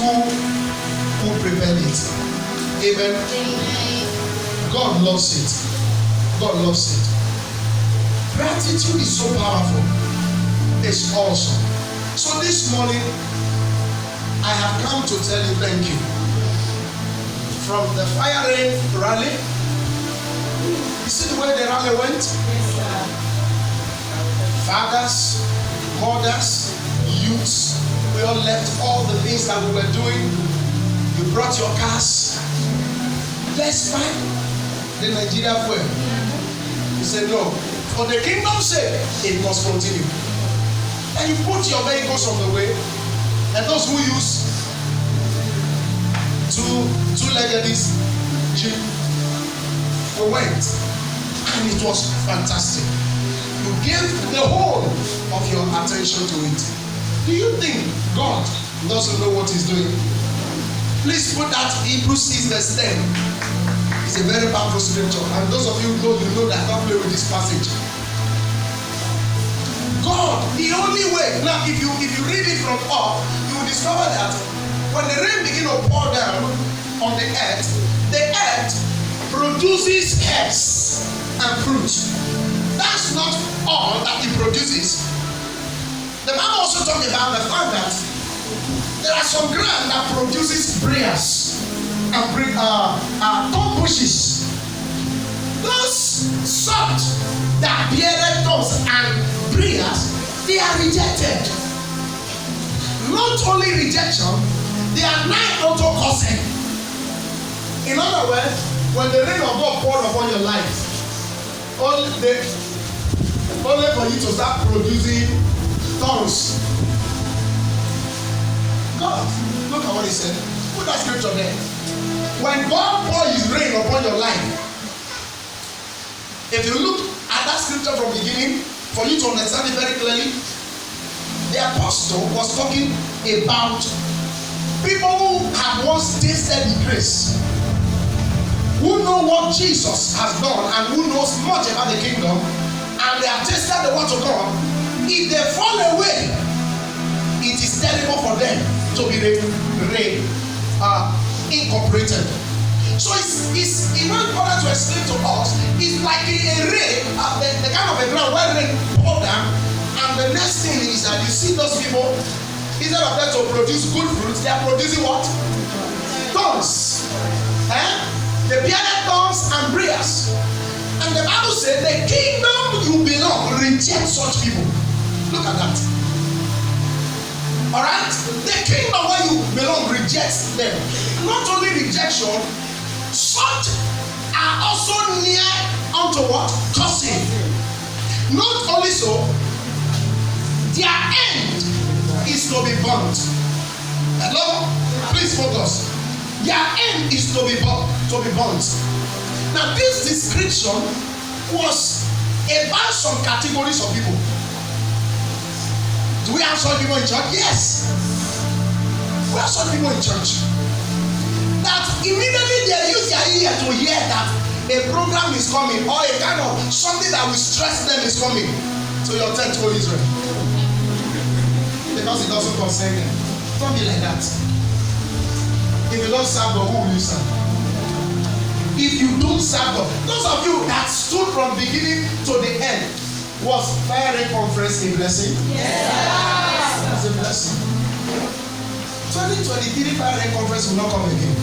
who prepared it. Amen. God loves it. God loves it. Gratitude is so powerful. It's awesome. So this morning, I have come to tell you thank you. From the fire rain rally, you see the way the rally went? Yes, sir. Fathers, mothers, youths, we all left all the things that we were doing. You brought your cars. Despite the Nigeria fuel, you said no. For the kingdom's sake, it must continue. And you put your vehicles on the way, and those who use two-legged jeep, we went, and it was fantastic. You gave the whole of your attention to it. Do you think God doesn't know what He's doing? Please put that Hebrews 6 verse 10. It's a very powerful scripture, and those of you who know that, don't play with this passage. God, the only way. Now, if you read it from up, you will discover that when the rain begins to pour down on the earth produces herbs and fruit. That's not all that it produces. The Bible also talks about the fact that there are some ground that produces briars and thorn bushes. Those sort that bear thorns and briars, they are rejected. Not only rejection, they are nigh unto cursing. In other words, when the rain of God poured upon your life, only for you to start producing thorns. God, look at what He said. Put that scripture there. When God pours His rain upon your life, if you look at that scripture from the beginning, for you to understand it very clearly, the apostle was talking about people who have once tasted the grace, who know what Jesus has done and who knows much about the kingdom, and they have tasted the word of God. If they fall away, it is terrible for them to be incorporated. So it's even important to explain to us. It's like a rain, the kind of a ground where rain pour down, and the next thing is that you see those people, instead of them to produce good fruits, they are producing what? Thorns. They bear thorns and briars. And the Bible said the kingdom you belong rejects such people. Look at that. Alright? The kingdom where you belong rejects them. Not only rejection, such are also near unto what? Cursing. Not only so, their end is to be burnt. Hello? Please focus. Their end is to be burnt. Now this description was about some categories of people. Do we have some people in church? Yes. We have some people in church that immediately they use their ear to hear that a program is coming or a kind of something that will stress them is coming to your tent, O Israel. Because it doesn't concern them. Don't be like that. If you don't serve God, who will you serve? If you don't serve God, those of you that stood from beginning to the end, was Fire Conference a blessing? Yes. It's a blessing. 2023 Fire Conference will not come again.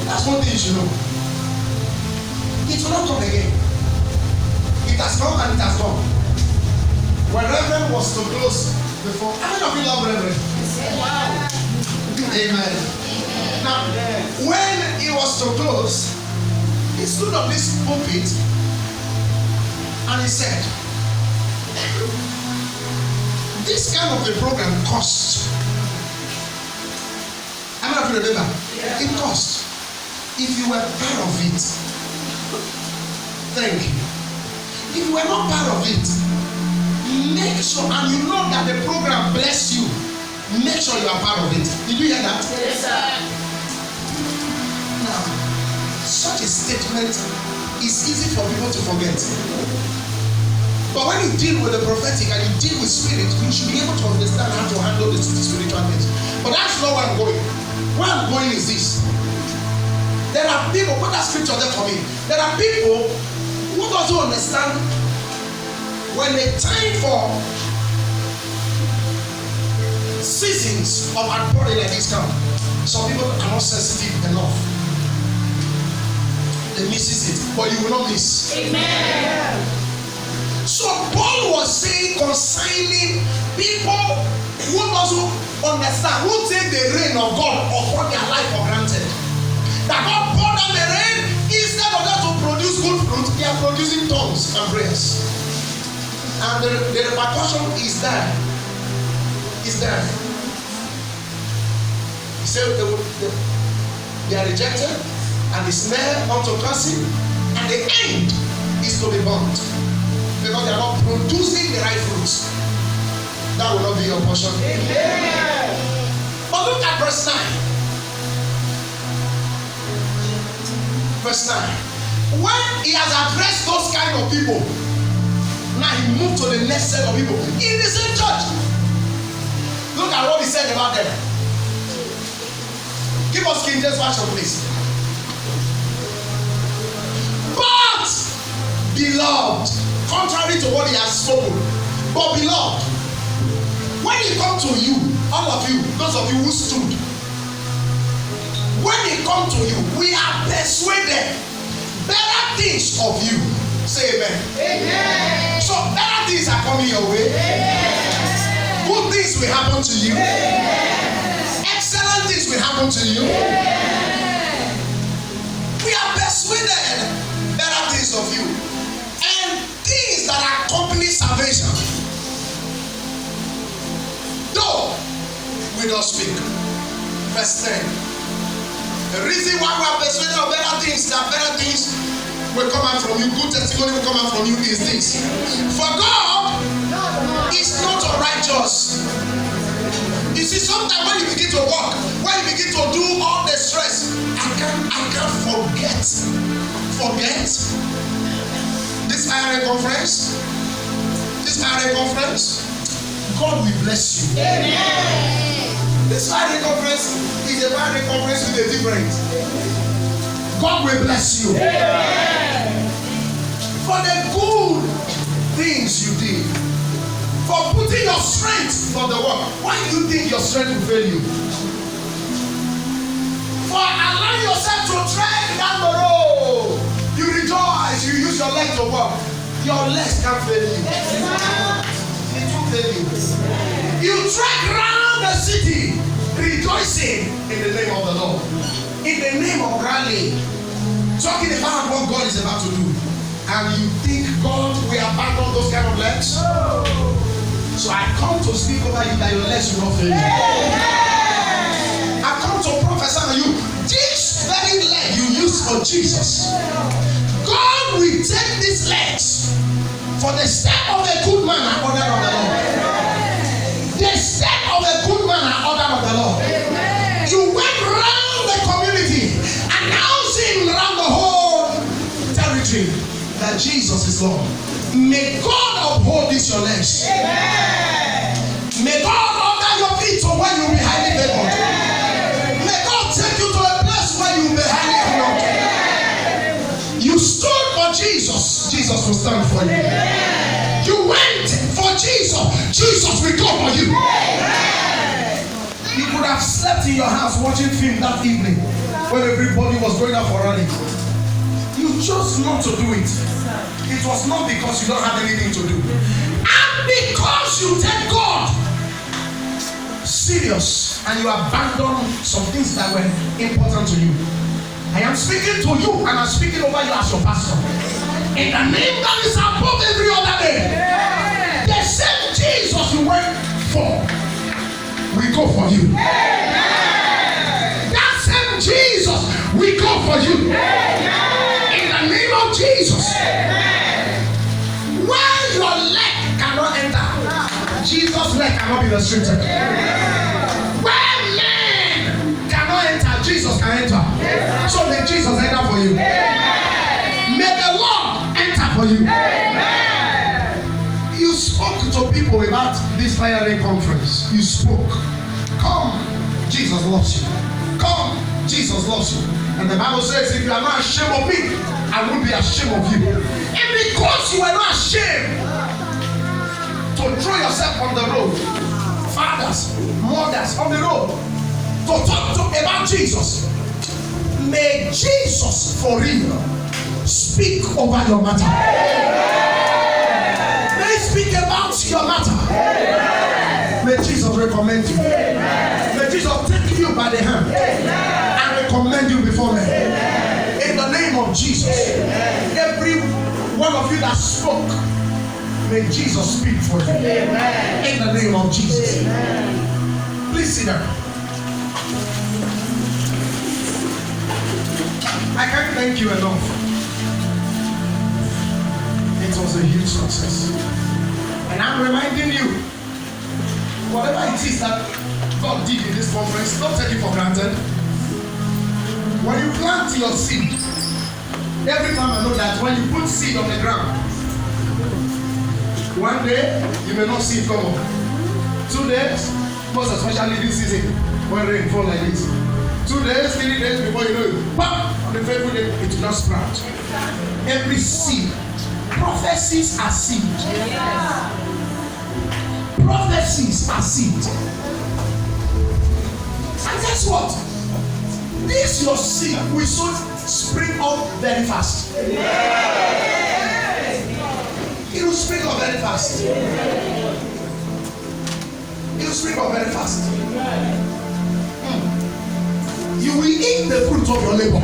That's one thing you should know. It will not come again. It has come and it has gone. When Reverend was to close before, how many of you love Reverend? Wow. Amen. Now, when he was to close, he stood on this pulpit and he said, this kind of a program costs. How many of you remember? Yeah. It costs. If you were part of it, thank you. If you were not part of it, make sure, and you know that the program bless you, make sure you are part of it. Did you hear that? Yes, sir. Now, such a statement is easy for people to forget. But when you deal with the prophetic and you deal with spirit, you should be able to understand how to handle the spiritual things. But that's not where I'm going. Where I'm going is this. There are people, put that scripture there for me. There are people who doesn't understand when the time for seasons of outpouring like this come. Some people are not sensitive enough. They misses it, but you will not miss. Amen. So Paul was saying concerning people who doesn't understand, who take the reign of God upon their life for granted. That God poured down the rain, instead of them to produce good fruit, they are producing tongues and prayers. And the repercussion is there. Is there. He said they are rejected, and the snare unto cursing, and the end is to be burnt. Because they are not producing the right fruits. That will not be your portion. Amen. But look at verse 9. Verse 9. When he has addressed those kind of people, now he moved to the next set of people in the same church. Look at what he said about them. Give us King James Version, please. But, beloved, contrary to what he has spoken, but beloved, when he comes to you, all of you, those of you who stood, when he comes to you, we are persuaded better things of you. Say amen. Amen. So better things are coming your way. Amen. Good things will happen to you. Amen. Excellent things will happen to you. Amen. We are persuaded better things of you. And things that accompany salvation. Though we don't speak. Verse 10. The reason why we are persuaded of better things, that better things will come out from you, good testimony will come out from you, is this. For God is not unrighteous. You see, sometimes when you begin to walk, when you begin to do all the stress, I can't forget this IRA conference. God will bless you. Amen. This IRA conference is a IRA conference with a difference. God will bless you. Amen. For the good things you did. For putting your strength for the work. Why do you think your strength will fail you? For allowing yourself to trek down the road. You rejoice, you use your leg to work. Your legs can't fail you. It won't fail you. You trek around the city, rejoicing in the name of the Lord. In the name of rally. Talking about what God is about to do. And you think God will abandon those kind of legs? So I come to speak over you that your legs will not fail you. I come to prophesy on you. This very leg you use for Jesus, God will take these legs for the step of a good man and order of the Lord. The step of a good man and order of the Lord. You went round the community, announcing around the whole territory that Jesus is Lord. May God uphold these your legs. May God order your feet so when you will be highly favored. May God take you to a place where you will be highly honored. You stood for Jesus, Jesus will stand for you. You went for Jesus, Jesus will go for you. You could have slept in your house watching film that evening when everybody was going out for rally. You chose not to do it. It was not because you don't have anything to do. And because you take God serious and you abandon some things that were important to you. I am speaking to you and I'm speaking over you as your pastor. In the name that is above every other name. The same Jesus you went for, we go for you. That same Jesus, we go for you. In the name of Jesus. Where your leg cannot enter, Jesus' leg cannot be restricted. Where men cannot enter, Jesus can enter. So may Jesus enter for you. May the Lord enter for you. You spoke to people about this IRA conference. You spoke. Come, Jesus loves you. Come. Jesus loves you. And the Bible says, if you are not ashamed of me, I will be ashamed of you. And because you are not ashamed to throw yourself on the road, fathers, mothers on the road, to talk about Jesus, may Jesus for real speak over your matter. May he speak about your matter. May Jesus recommend you. May Jesus take you by the hand and recommend you before me. In the name of Jesus. Every one of you that spoke, may Jesus speak for you. In the name of Jesus. Please sit down. I can't thank you enough. It was a huge success. And I'm reminding you, whatever it is that God did in this conference, don't take it for granted. When you plant your seed, every time I know that when you put seed on the ground, one day you may not see it come up. 2 days, most especially this season, when rain fall like this. 2 days, 3 days before you know it, pop, on the faithful day, it will not sprout. Every seed, prophecies are seed. Prophecies are seed. And guess what? This your seed will soon spring up very fast. It will spring up very fast. It will spring up very fast. You will eat the fruit of your labor.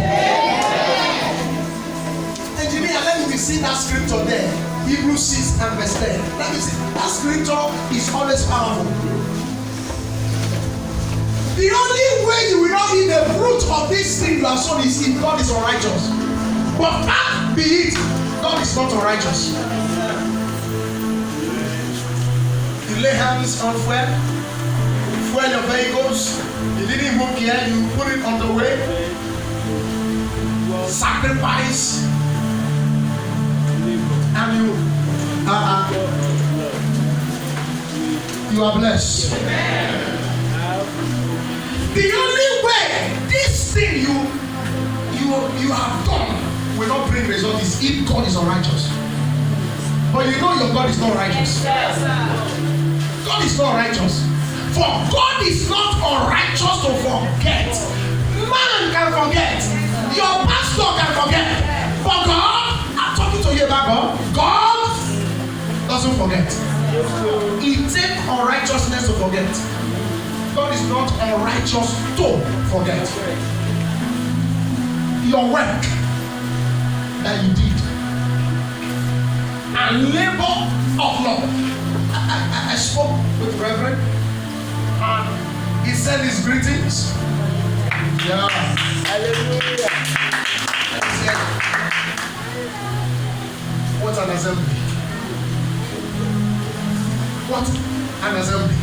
Engineer, let me see that scripture there. Hebrews 6 and verse 10. Let me see. That scripture is always powerful. The only way you will not eat the fruit of this thing you have sown is if God is unrighteous. But that be it, God is not unrighteous. You lay hands on fuel your vehicles. You didn't move here, you put it on the way. Sacrifice. And you are blessed. The only way this thing you have done will not bring results is if God is unrighteous. But you know your God is not righteous. God is not righteous. For God is not unrighteous to forget. Man can forget. Your pastor can forget. But God, I'm talking to you about God. God doesn't forget. He takes unrighteousness to forget. God is not unrighteous to forget. Your work that you did and labor of love. I spoke with Reverend and he said his greetings. Yeah. Hallelujah. He said, what an assembly. What an assembly.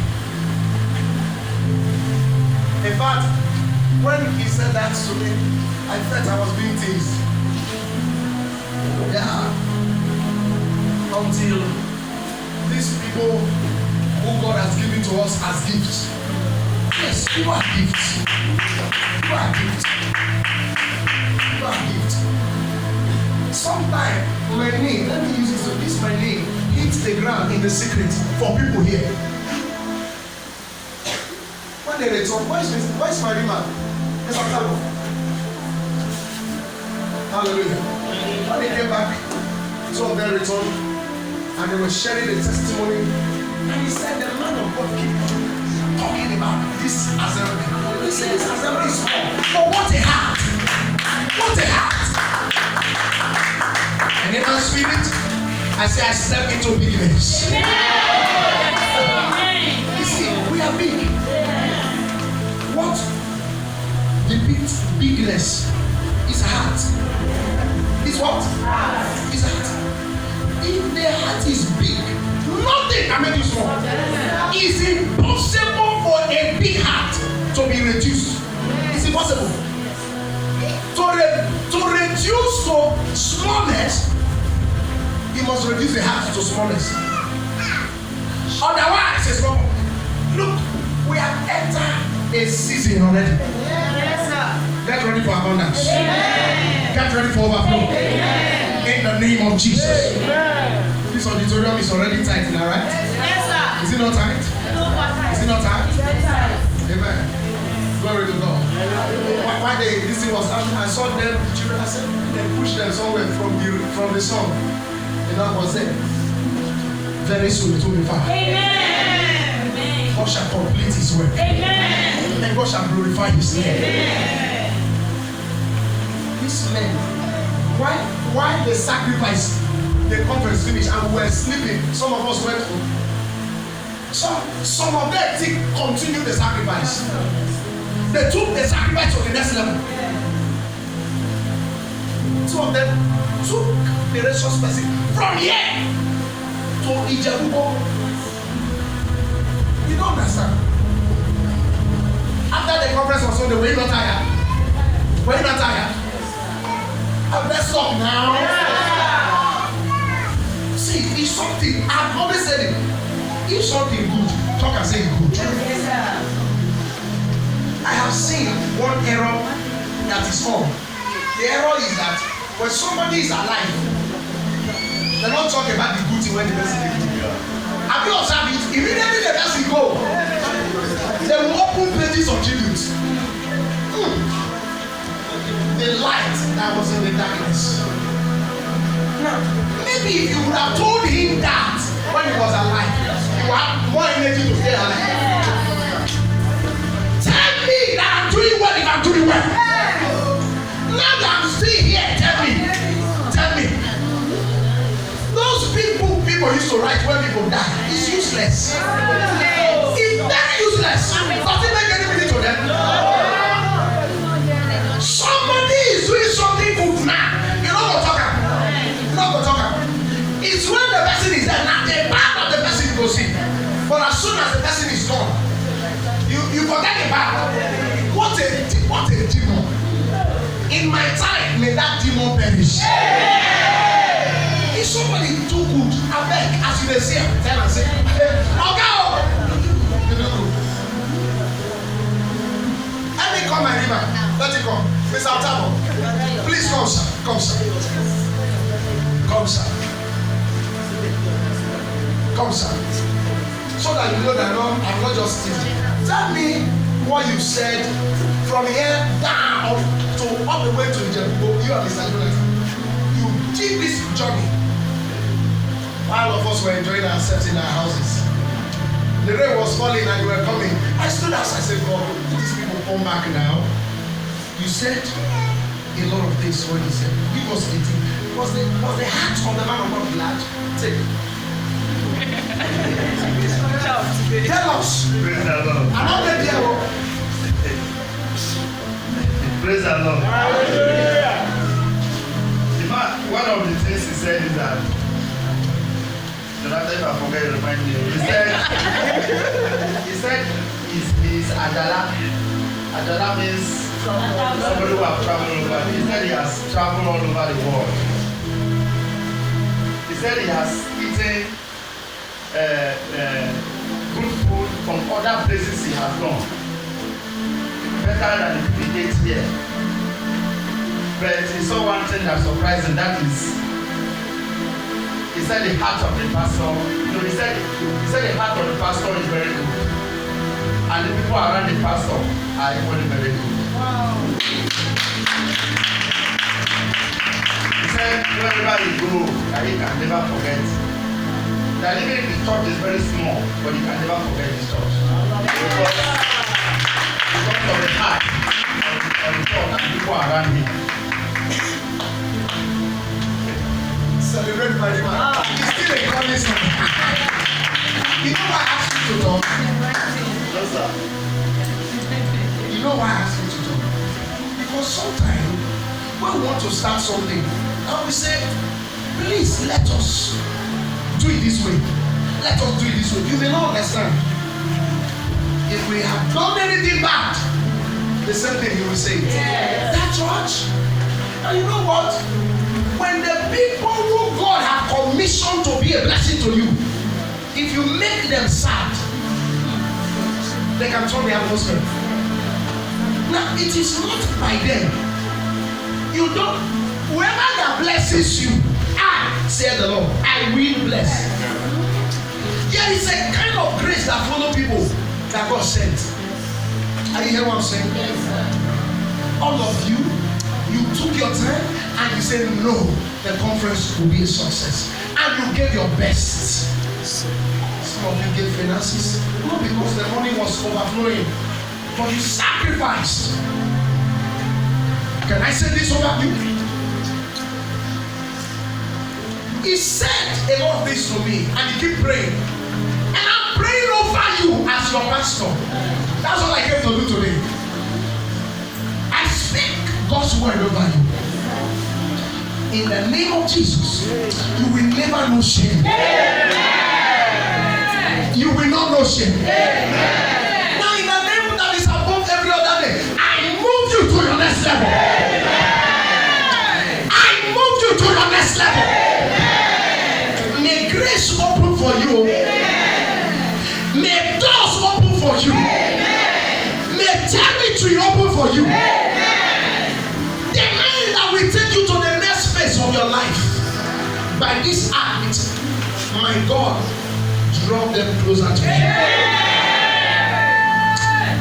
In fact, when he said that to me, I felt I was being teased. Yeah. Until these people who God has given to us as gifts. Yes, you are gifts. You are gifts. You are gifts. Sometimes my name, let me use it so this my name hits the ground in the secret for people here. When they return, where's my remark? Yes, I'm talking. Hallelujah. When they came back, two of them returned and they were sharing the testimony. And he said, the man of God keep talking about this assembly. He said, this assembly is small. But what a heart! What a heart! And in my spirit, I say, I step into bigness. You see, we are big. What depicts bigness is heart. Is what? Is heart. If the heart is big, nothing can make you small. It's impossible for a big heart to be reduced. It's impossible. To reduce to smallness, you must reduce the heart to smallness. Otherwise, it's not. Look, we have entered a season already. Yes, sir. The name of Jesus. Amen. This auditorium is already tight now, right? Yes, sir. Is it not tight? Is it not tight? Yes, Amen. Glory to God. One day, this thing was happening. I saw them, the children, I said, they pushed them somewhere from the song. And that was it. Very soon it will be fine. Amen. God shall complete his work. Amen. And God shall glorify his name. Amen. These men, why they sacrifice the conference finished and we were sleeping, some of us went home. So some of them continued the sacrifice. They took the sacrifice to the next level. Some of them took the resource person from here to Ijebuko. You don't understand. After the conference was Sunday, were you not tired? Were you not tired? I'm messed up now. Yeah. See, it's something. I've always said it. If something good, talk and say good. Yes, I have seen one error that is on. The error is that when somebody is alive, they don't talk about the good thing when the person is good. Have you observed it? Immediately the person go, they will open pages of tribute. The light that was in the darkness. Now, maybe if you would have told him that when he was alive, you would have more energy to stay alive. Tell me that I'm doing well if I'm doing well. Now that I'm still here, tell me. Those people used to write when people die. It's useless. It's very useless. Does it make any meaning to them? Somebody is doing something good now. You know what I'm talking. It's when the person is there now. The part of the person goes in. But as soon as the person is gone, you forget the part. What a demon. In my time, may that demon perish. If somebody too good, I beg, as you may say, tell and say, okay. Let me come my river. Let it come. Mr. Altabo, please come, sir. Come, sir. Come, sir. Come, sir. So that you know that I'm not just teaching. Tell me what you said from here down to all the way to Jericho. You and Mr. Jonathan. You did this journey. All of us were enjoying ourselves in our houses. The rain was falling and you were coming. I stood outside and said, God, these people come back now. You said a lot of things when you said, give us 18. Was the heart of the man of God large? Take it. Tell us. Praise the Lord. I'm not ready here. Praise the Lord. Hallelujah. One of the things he said is that, Jonathan, if I forget, remind me. He said he's Adala. Adala means somebody who has traveled over. He said he has traveled all over the world. He said he has eaten good food from other places he has gone. Better than the people he ate here. But he saw one thing that surprised him, that is, he said the heart of the pastor, he said the heart of the pastor is very good. And the people around the pastor are equally very good. Wow. He said wherever you go, that he can never forget. That even if the church is very small, but you can never forget this church. Because of the heart of the church and people around him. Celebrate my man. He's still a promise. You know why I asked you to talk? Yes, sir. You know why I asked you to talk? Because sometimes when we want to start something, and we say, please let us do it this way. Let us do it this way. You may not understand. If we have done anything bad, the same thing you will say. Yes. That church. And you know what? When the people who God have commissioned to be a blessing to you, if you make them sad, they can turn the atmosphere. Now, it is not by them. You don't, whoever that blesses you, said the Lord, I will bless. There is a kind of grace that follow people that God sent. Are you hearing what I'm saying? Yes, sir. All of you, you took your time and you said, no, the conference will be a success. And you gave your best. Some of you gave finances, not because the money was overflowing, but you sacrificed. Can I say this over you? He said a lot of this to me, and he keep praying. And I'm praying over you as your pastor. That's what I came to do today. I speak God's word over you. In the name of Jesus, you will never know shame. You will not know shame. Now, in the name that is above every other name, I move you to your next level. I move you to your next level. May grace open for you. May doors open for you. May territory open for you. The man that will take you to the next phase of your life. By this act, my God, draw them closer to you.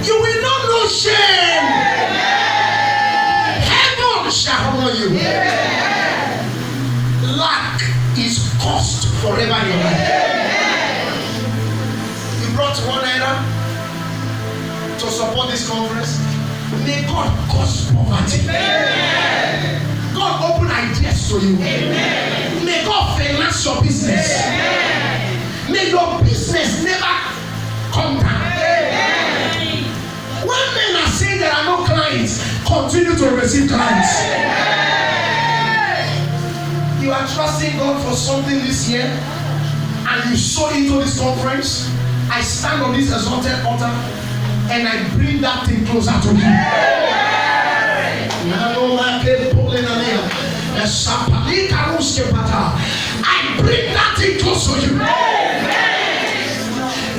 You will not know shame. Heaven shall honor you. Lack is cost forever in your life. You brought one naira to support this conference. May God cause poverty. God open ideas to you. May God finance your business. May your business never come down. When men are saying there are no clients, continue to receive clients. You are trusting God for something this year, and you sow into this conference. I stand on this exalted altar, and I bring that thing closer to you. I bring that thing close to you.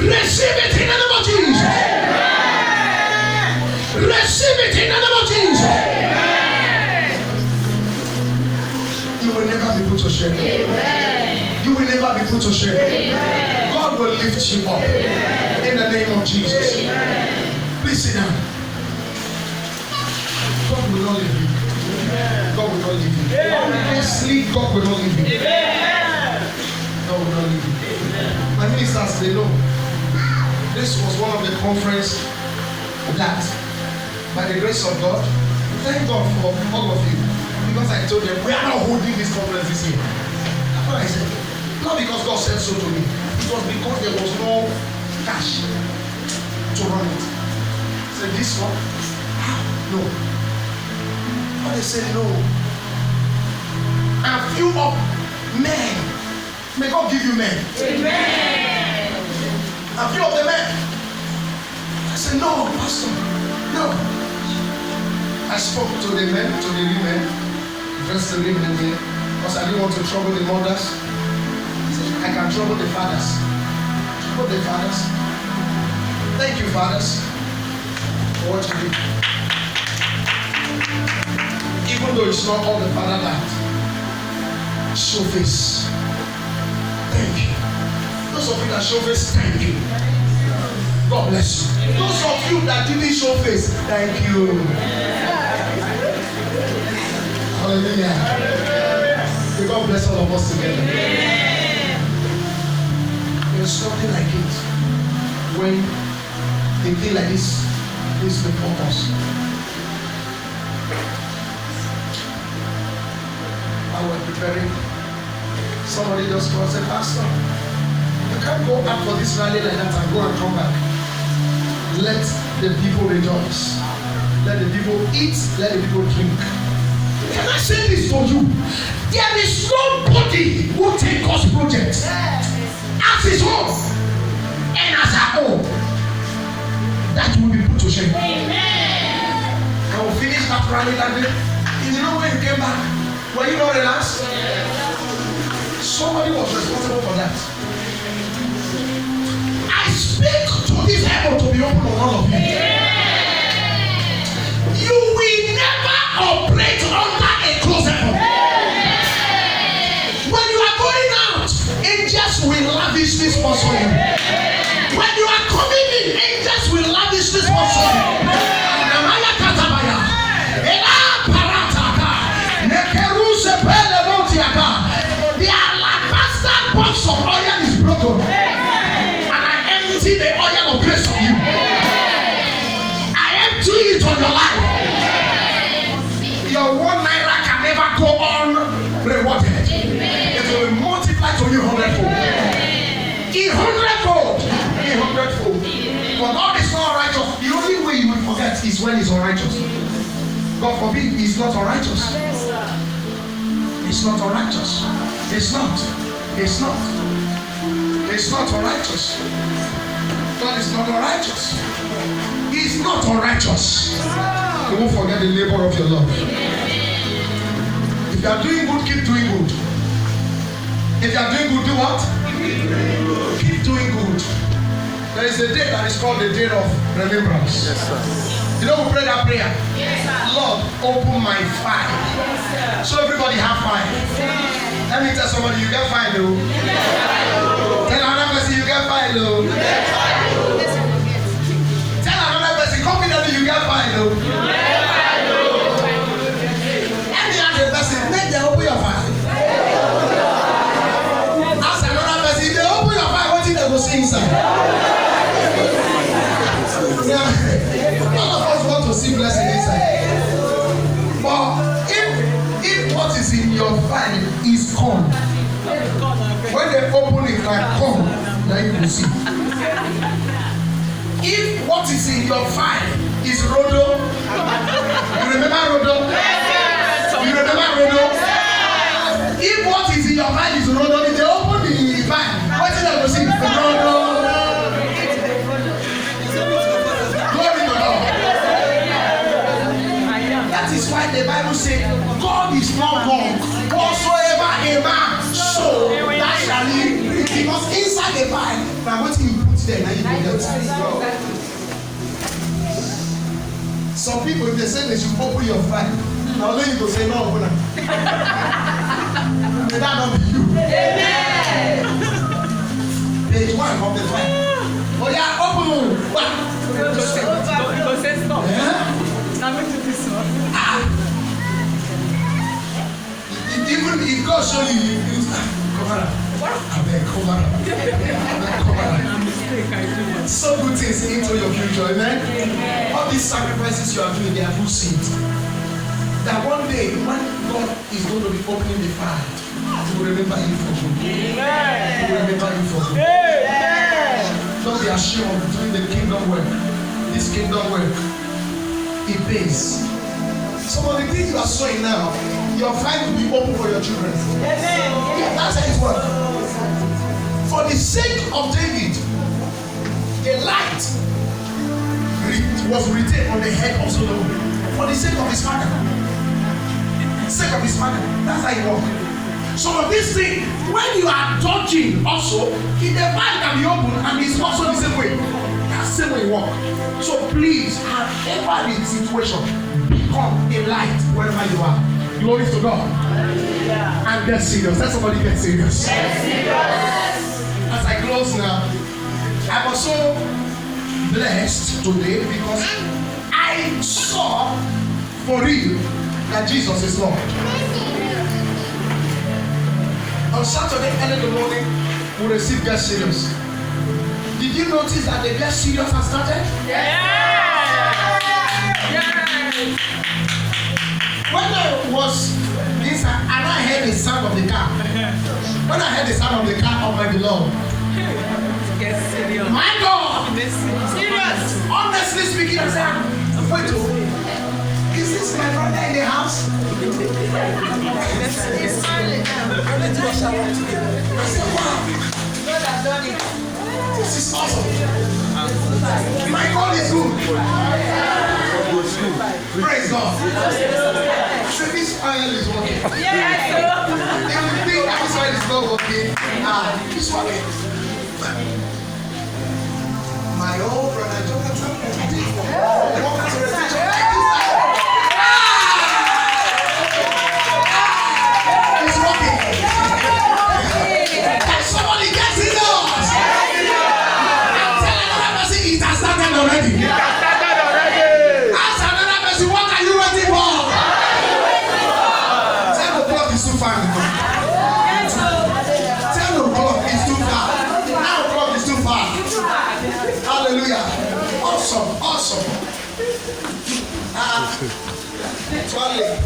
Receive it in the name of Jesus. Receive it in the name of Jesus. You will never be put to shame. You will never be put to shame. God will lift you up in the name of Jesus. Please sit down. God will not leave you. God will not leave you. Sleep, God will not leave you. God will not leave you. My ministers, they know. This was one of the conferences that, by the grace of God, thank God for all of you. Because I told them, we are not holding this conference this year. That's what I said. Not because God said so to me. It was because there was no cash to run it. I said, this one? No. But they said, no. And few of men. May God give you men. Amen. A few of the men. I said, no, Pastor, no. I spoke to the men, to the women, dressed the women here, because I didn't want to trouble the mothers. I said, I can trouble the fathers. Trouble the fathers. Thank you, fathers, for what you did. Even though it's not all the father that show face. Thank you. Those of you that show face, thank you. God bless you. Those of you that didn't show face, thank you. Hallelujah. May God bless all of us together. There's something like it when they feel like this before us. I was preparing. Somebody just called and said, Pastor, you can't go out for this rally like that and go and come back. Let the people rejoice. Let the people eat. Let the people drink. Can I say this to you? There is nobody who take God's project as his own and as our own that will be put to shame. Amen. I will finish that rally that day. You know when you came back, were you not relaxed? Somebody was responsible for that. I speak to this heaven to be open on all of you. You will never operate under a closed heaven. When best is when he's unrighteous. God forbid he's not unrighteous. It's not unrighteous. It's not. It's not. It's not unrighteous. God is not unrighteous. He's not unrighteous. You won't forget the labor of your love. If you are doing good, keep doing good. If you are doing good, do what? Keep doing good. There is a day that is called the day of remembrance. Yes, sir. You know, we pray that prayer. Yes, sir. Lord, open my file. Yes, sir. So everybody have file. Let me tell somebody, you get file, though. Tell another person, you get file, though. Tell another person, confidently, you get file, though. Any other person, make them open your file. Ask another person, if they open your file, what did they go see inside? None of us want to see blessing inside. But if what is in your file is corn, when they open it like corn, then you will see. If what is in your file is rodo, you remember rodo? You remember rodo? If what is in your file is rodo, if they open the file, what is they will see? Rodo. Is why the Bible says God is not wrong. Whatsoever a man sow, that shall he reap. Because inside the Bible, now what you put there, now you will get. Some people, if they say they should open your file, now then you go say no, open it. May that not be you. Amen. Page 1 of the file. Oh yeah, open. What? Go say stop. Yeah? Even if God show you, you use cover up. Cover up. So good things into your future, amen? All these sacrifices you are doing, they are good seeds. That one day, when God is going to be opening the fire, He will remember you for good. He will remember you for good. Don't be ashamed of doing the kingdom work. This kingdom work, it pays. Some of the things you are sowing now, your file will be open for your children. Yeah, that's how it works. For the sake of David, a light was retained on the head of Solomon. For the sake of his father. Sake of his father. That's how it works. Some of these things, when you are dodging also, the file can be open and it's also the same way. That's the same way it works. So please, whatever the situation, become a light wherever you are. Glory to God. And get serious. Let somebody get serious. As I close now, I was so blessed today because I saw for real that Jesus is Lord. On Saturday, early in the morning, we received Get Serious. Did you notice that the Get Serious has started? When I was inside and I heard the sound of the car, when I heard the sound of the car of my beloved, Get serious. my God, Serious. honestly speaking, I said, wait, is this my brother in the house? He's smiling. I said, wow, God has done it. This is awesome. My God is good. Praise God. So this oil is working. Yes. If you think that this oil is not working, it's working. My old brother Jonathan, welcome to the teacher. It's working. Can somebody get serious? I'm telling another person it has started already. Ask another person, what are you waiting for? 10 o'clock is too far. 10 o'clock is too far. 9 o'clock is too far. Hallelujah. Awesome. Awesome. Twirling.